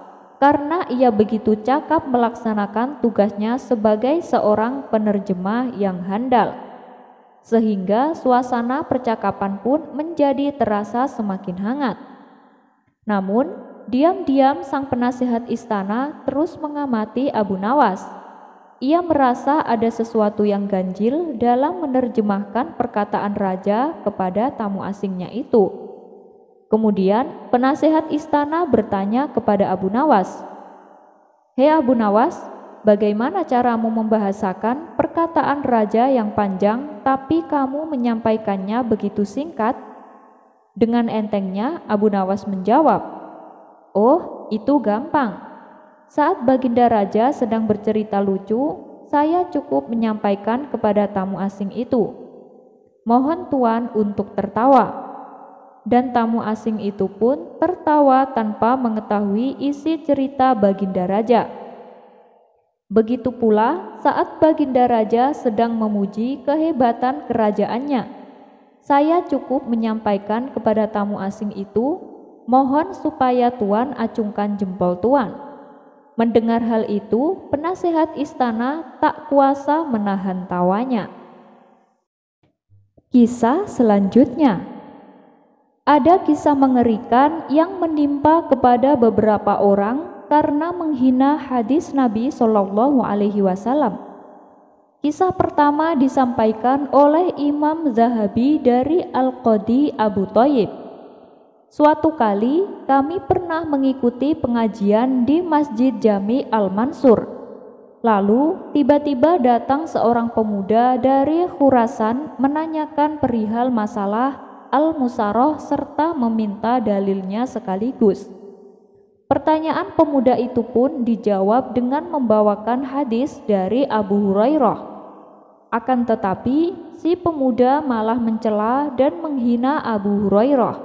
karena ia begitu cakap melaksanakan tugasnya sebagai seorang penerjemah yang handal, sehingga suasana percakapan pun menjadi terasa semakin hangat. Namun, diam-diam sang penasehat istana terus mengamati Abu Nawas. Ia merasa ada sesuatu yang ganjil dalam menerjemahkan perkataan raja kepada tamu asingnya itu. Kemudian penasehat istana bertanya kepada Abu Nawas, "Hei Abu Nawas, bagaimana caramu membahasakan perkataan raja yang panjang tapi kamu menyampaikannya begitu singkat?" Dengan entengnya Abu Nawas menjawab, "Oh, itu gampang. Saat Baginda Raja sedang bercerita lucu, saya cukup menyampaikan kepada tamu asing itu, 'Mohon Tuan untuk tertawa.' Dan tamu asing itu pun tertawa tanpa mengetahui isi cerita Baginda Raja. Begitu pula saat Baginda Raja sedang memuji kehebatan kerajaannya, saya cukup menyampaikan kepada tamu asing itu, 'Mohon supaya Tuan acungkan jempol Tuan.' Mendengar hal itu, penasehat istana tak kuasa menahan tawanya." Kisah selanjutnya, ada kisah mengerikan yang menimpa kepada beberapa orang karena menghina hadis Nabi Shallallahu Alaihi Wasallam. Kisah pertama disampaikan oleh Imam Zahabi dari Al-Qadi Abu Thayyib. "Suatu kali kami pernah mengikuti pengajian di Masjid Jami Al-Mansur. Lalu tiba-tiba datang seorang pemuda dari Khurasan menanyakan perihal masalah Al-Musaroh serta meminta dalilnya sekaligus. Pertanyaan pemuda itu pun dijawab dengan membawakan hadis dari Abu Hurairah. Akan tetapi si pemuda malah mencela dan menghina Abu Hurairah.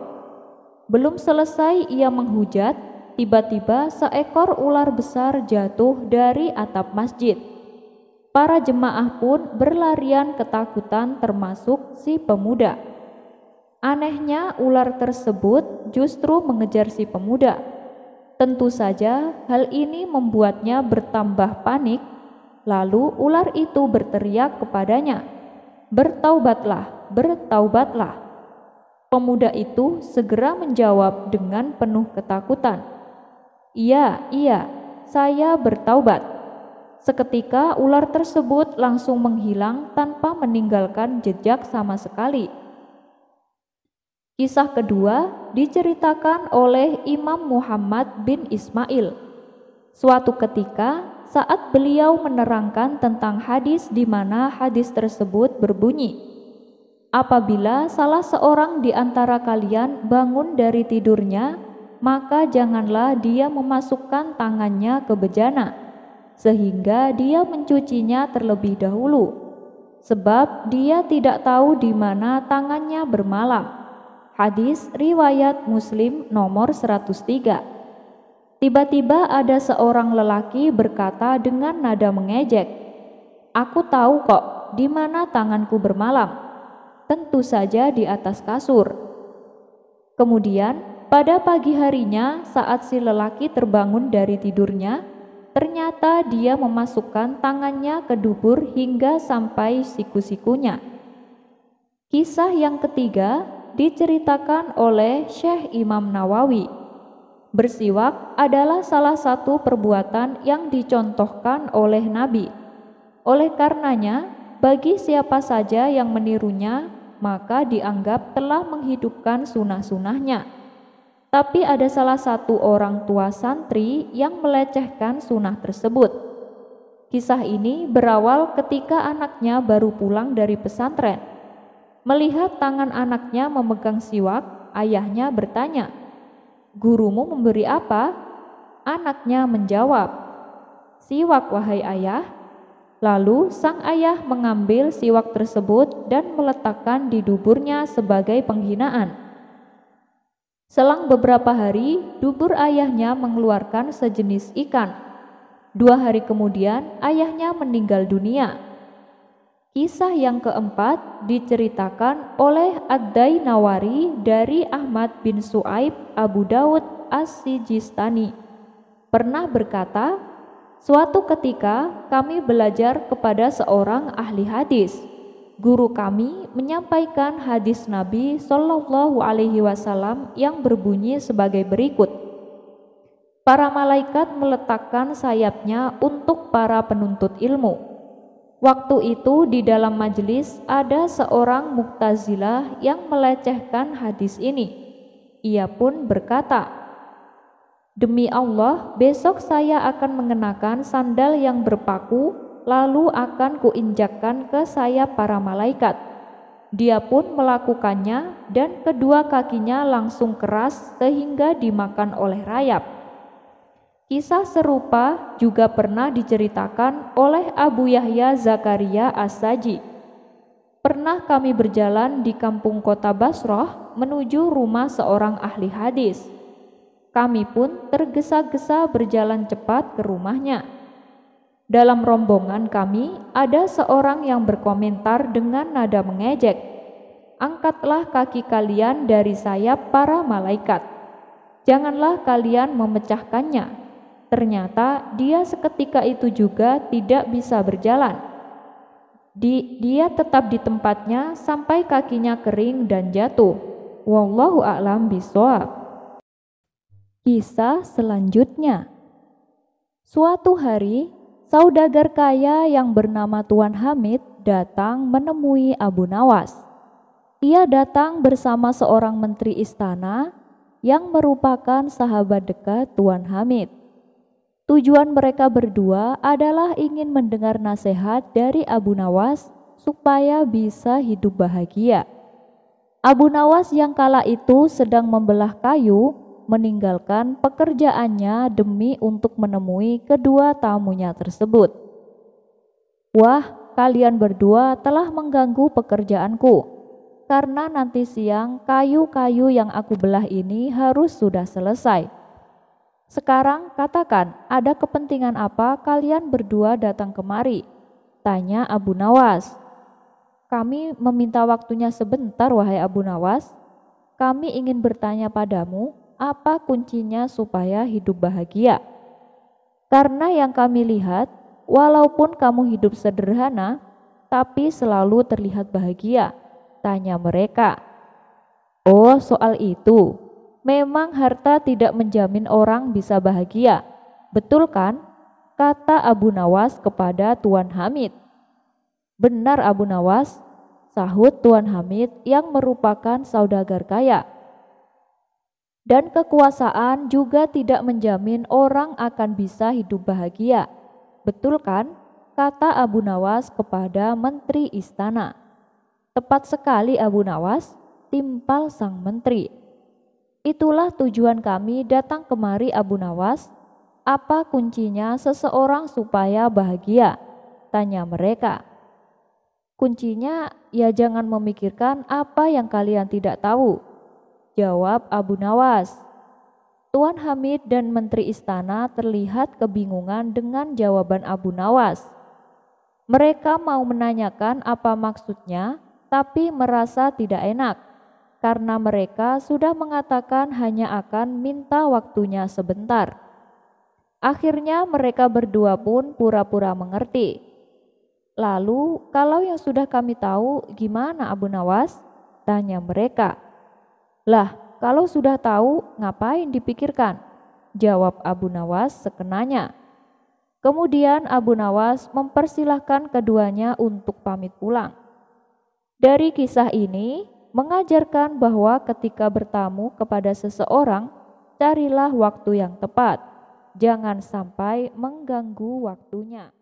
Belum selesai ia menghujat, tiba-tiba seekor ular besar jatuh dari atap masjid. Para jemaah pun berlarian ketakutan termasuk si pemuda. Anehnya ular tersebut justru mengejar si pemuda. Tentu saja hal ini membuatnya bertambah panik. Lalu ular itu berteriak kepadanya, "Bertaubatlah, bertaubatlah." Pemuda itu segera menjawab dengan penuh ketakutan, Iya, saya bertaubat." Seketika ular tersebut langsung menghilang tanpa meninggalkan jejak sama sekali. Kisah kedua diceritakan oleh Imam Muhammad bin Ismail. Suatu ketika saat beliau menerangkan tentang hadis di mana hadis tersebut berbunyi, "Apabila salah seorang di antara kalian bangun dari tidurnya, maka janganlah dia memasukkan tangannya ke bejana, sehingga dia mencucinya terlebih dahulu, sebab dia tidak tahu di mana tangannya bermalam." Hadis riwayat Muslim nomor 103. Tiba-tiba ada seorang lelaki berkata dengan nada mengejek, Aku tahu kok di mana tanganku bermalam. Tentu saja di atas kasur. Kemudian pada pagi harinya saat si lelaki terbangun dari tidurnya, ternyata dia memasukkan tangannya ke dubur hingga sampai siku-sikunya. Kisah yang ketiga diceritakan oleh Syekh Imam Nawawi. Bersiwak adalah salah satu perbuatan yang dicontohkan oleh Nabi. Oleh karenanya, bagi siapa saja yang menirunya, maka dianggap telah menghidupkan sunah-sunahnya. Tapi ada salah satu orang tua santri yang melecehkan sunah tersebut. Kisah ini berawal ketika anaknya baru pulang dari pesantren. Melihat tangan anaknya memegang siwak, ayahnya bertanya, "Gurumu memberi apa?" Anaknya menjawab, "Siwak, wahai ayah." Lalu sang ayah mengambil siwak tersebut dan meletakkan di duburnya sebagai penghinaan. Selang beberapa hari, dubur ayahnya mengeluarkan sejenis ikan. 2 hari kemudian, ayahnya meninggal dunia. Kisah yang keempat diceritakan oleh Ad-Dainawari dari Ahmad bin Su'aib Abu Dawud As-Sijistani. Pernah berkata, suatu ketika kami belajar kepada seorang ahli hadis. Guru kami menyampaikan hadis Nabi Shallallahu Alaihi Wasallam yang berbunyi sebagai berikut. Para malaikat meletakkan sayapnya untuk para penuntut ilmu. Waktu itu di dalam majelis ada seorang Mu'tazilah yang melecehkan hadis ini. Ia pun berkata, "Demi Allah, besok saya akan mengenakan sandal yang berpaku, lalu akan kuinjakkan ke sayap para malaikat." Dia pun melakukannya dan kedua kakinya langsung keras sehingga dimakan oleh rayap. Kisah serupa juga pernah diceritakan oleh Abu Yahya Zakaria As-Saji. Pernah kami berjalan di kampung kota Basrah menuju rumah seorang ahli hadis. Kami pun tergesa-gesa berjalan cepat ke rumahnya. Dalam rombongan kami ada seorang yang berkomentar dengan nada mengejek, "Angkatlah kaki kalian dari sayap para malaikat. Janganlah kalian memecahkannya." Ternyata dia seketika itu juga tidak bisa berjalan. Dia tetap di tempatnya sampai kakinya kering dan jatuh. Wallahu a'lam bishawab. Kisah selanjutnya. Suatu hari, saudagar kaya yang bernama Tuan Hamid datang menemui Abu Nawas. Ia datang bersama seorang menteri istana yang merupakan sahabat dekat Tuan Hamid. Tujuan mereka berdua adalah ingin mendengar nasihat dari Abu Nawas supaya bisa hidup bahagia. Abu Nawas yang kala itu sedang membelah kayu meninggalkan pekerjaannya demi untuk menemui kedua tamunya tersebut. "Wah, kalian berdua telah mengganggu pekerjaanku, karena nanti siang kayu-kayu yang aku belah ini harus sudah selesai. Sekarang katakan, ada kepentingan apa kalian berdua datang kemari?" tanya Abu Nawas. "Kami meminta waktunya sebentar, wahai Abu Nawas. Kami ingin bertanya padamu, apa kuncinya supaya hidup bahagia? Karena yang kami lihat, walaupun kamu hidup sederhana, tapi selalu terlihat bahagia," tanya mereka. "Oh, soal itu. Memang harta tidak menjamin orang bisa bahagia, betul kan?" kata Abu Nawas kepada Tuan Hamid. "Benar Abu Nawas," sahut Tuan Hamid yang merupakan saudagar kaya. "Dan kekuasaan juga tidak menjamin orang akan bisa hidup bahagia, betul kan?" kata Abu Nawas kepada menteri istana. "Tepat sekali Abu Nawas," timpal sang menteri. "Itulah tujuan kami datang kemari Abu Nawas. Apa kuncinya seseorang supaya bahagia?" tanya mereka. "Kuncinya ya jangan memikirkan apa yang kalian tidak tahu," jawab Abu Nawas. Tuan Hamid dan menteri istana terlihat kebingungan dengan jawaban Abu Nawas. Mereka mau menanyakan apa maksudnya, tapi merasa tidak enak karena mereka sudah mengatakan hanya akan minta waktunya sebentar. Akhirnya mereka berdua pun pura-pura mengerti. Lalu, kalau yang sudah kami tahu, gimana Abu Nawas? Tanya mereka. Lah, kalau sudah tahu, ngapain dipikirkan? Jawab Abu Nawas sekenanya. Kemudian Abu Nawas mempersilahkan keduanya untuk pamit pulang. Dari kisah ini, mengajarkan bahwa ketika bertamu kepada seseorang, carilah waktu yang tepat. Jangan sampai mengganggu waktunya.